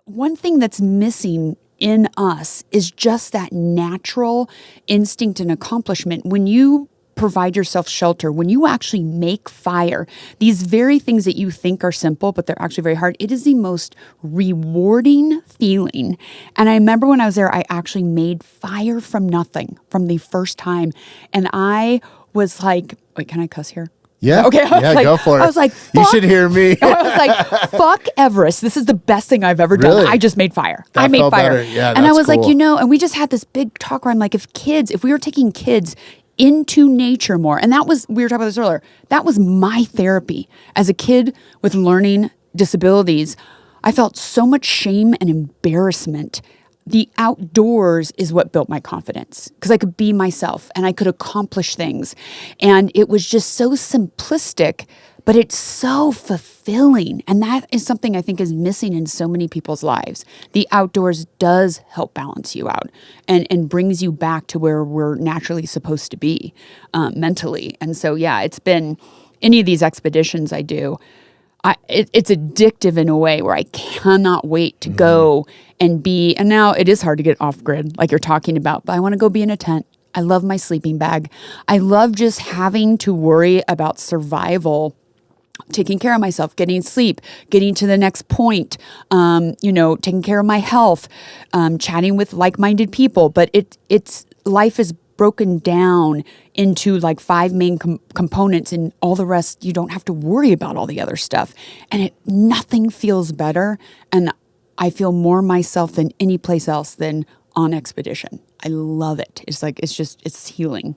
one thing that's missing in us is just that natural instinct and accomplishment. When you provide yourself shelter, when you actually make fire, these very things that you think are simple, but they're actually very hard, it is the most rewarding feeling. And I remember when I was there, I actually made fire from nothing from the first time. And I was like, wait, can I cuss here? Yeah. Okay. Go for it. I was like, you should hear me. I was like, fuck Everest. This is the best thing I've ever done. Really? I just made fire. That I made felt fire. better. Yeah, and I that's was like, cool. and we just had this big talk where I'm like, if we were taking kids into nature more, and we were talking about this earlier, that was my therapy. As a kid with learning disabilities, I felt so much shame and embarrassment. The outdoors is what built my confidence because I could be myself and I could accomplish things. And it was just so simplistic, but it's so fulfilling. And that is something I think is missing in so many people's lives. The outdoors does help balance you out and brings you back to where we're naturally supposed to be mentally. And so, yeah, it's been any of these expeditions I do, it's addictive in a way where I cannot wait to go and be, and now it is hard to get off grid like you're talking about, but I want to go be in a tent. I love my sleeping bag. I love just having to worry about survival, taking care of myself, getting sleep, getting to the next point, taking care of my health, chatting with like-minded people. But it's life is broken down into like 5 main components, and all the rest, you don't have to worry about all the other stuff. And nothing feels better. And I feel more myself than any place else than on expedition. I love it. It's healing.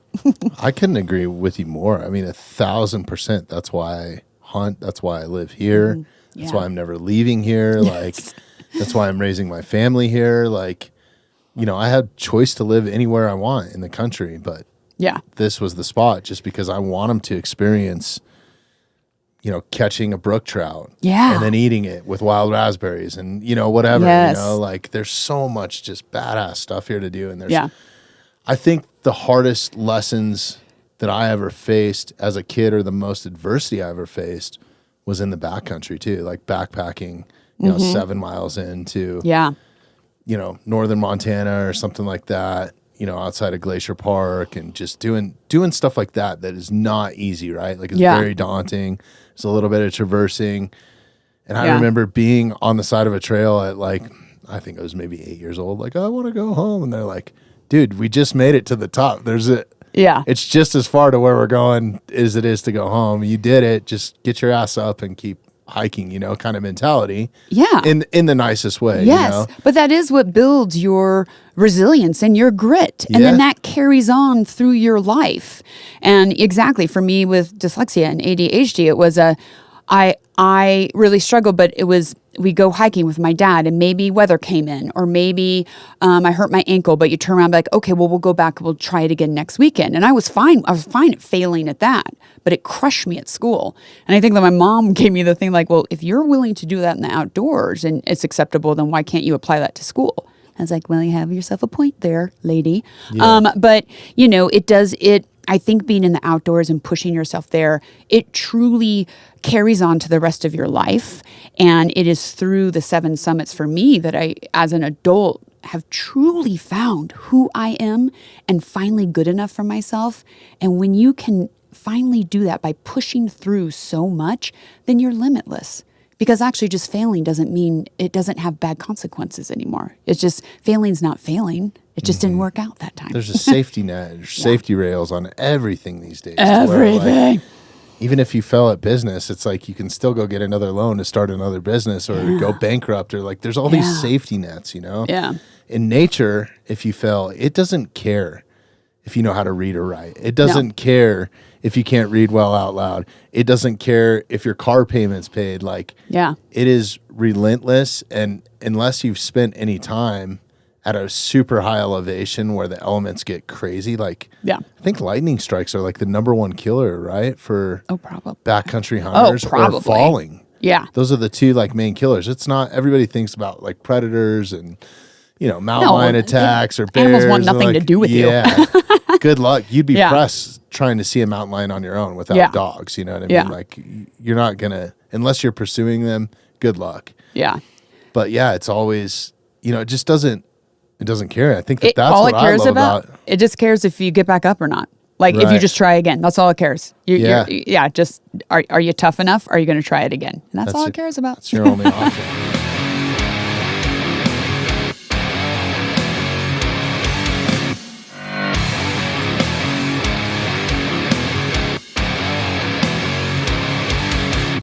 I couldn't agree with you more. I mean, 1,000%. That's why I hunt. That's why I live here. Yeah. That's why I'm never leaving here. Yes. That's why I'm raising my family here. I had choice to live anywhere I want in the country, but this was the spot just because I want them to experience, catching a brook trout and then eating it with wild raspberries and, whatever, Yes. there's so much just badass stuff here to do. And I think the hardest lessons that I ever faced as a kid, or the most adversity I ever faced, was in the backcountry too, like backpacking, 7 miles into, northern Montana or something like that, outside of Glacier Park, and just doing stuff like that is not easy, right? Like, it's very daunting. It's a little bit of traversing. And I remember being on the side of a trail at I think I was maybe 8 years old, I want to go home. And they're like, dude, we just made it to the top. It's just as far to where we're going as it is to go home. You did it. Just get your ass up and keep hiking, kind of mentality. Yeah. In the nicest way. Yes. But that is what builds your resilience and your grit. And then that carries on through your life. And exactly, for me with dyslexia and ADHD, it was I really struggled, but we go hiking with my dad, and maybe weather came in, or maybe I hurt my ankle, but you turn around and be like, okay, well, we'll go back, we'll try it again next weekend. And I was fine at failing at that, but it crushed me at school. And I think that my mom gave me the thing like, well, if you're willing to do that in the outdoors and it's acceptable, then why can't you apply that to school? I was like, well, you have yourself a point there, lady. Yeah. But I think being in the outdoors and pushing yourself there, it truly carries on to the rest of your life. And it is through the 7 summits for me that I, as an adult, have truly found who I am and finally good enough for myself. And when you can finally do that by pushing through so much, then you're limitless. Because actually just failing doesn't mean it doesn't have bad consequences anymore. It's just failing's not failing. It just didn't work out that time. There's a safety net, there's safety rails on everything these days. Everything. Even if you fell at business, it's like you can still go get another loan to start another business or go bankrupt, or there's all these safety nets, Yeah. In nature, if you fail, it doesn't care if you know how to read or write. It doesn't care if you can't read well out loud. It doesn't care if your car payment's paid. It is relentless. And unless you've spent any time at a super high elevation where the elements get crazy, I think lightning strikes are the number one killer, right? For probably backcountry hunters or falling. Yeah. Those are the two main killers. It's not, everybody thinks about predators and mountain lion attacks or bears. Animals want nothing to do with you. Good luck. You'd be pressed trying to see a mountain lion on your own without dogs. You know what I mean? You're not going to, unless you're pursuing them, good luck. Yeah. But yeah, it's always, it just doesn't care. I think that's all what it cares I love about. It just cares if you get back up or not. Like if you Right. just try again, that's all it cares. Yeah. Just are you tough enough? Are you going to try it again? And that's all it cares about. That's your only option.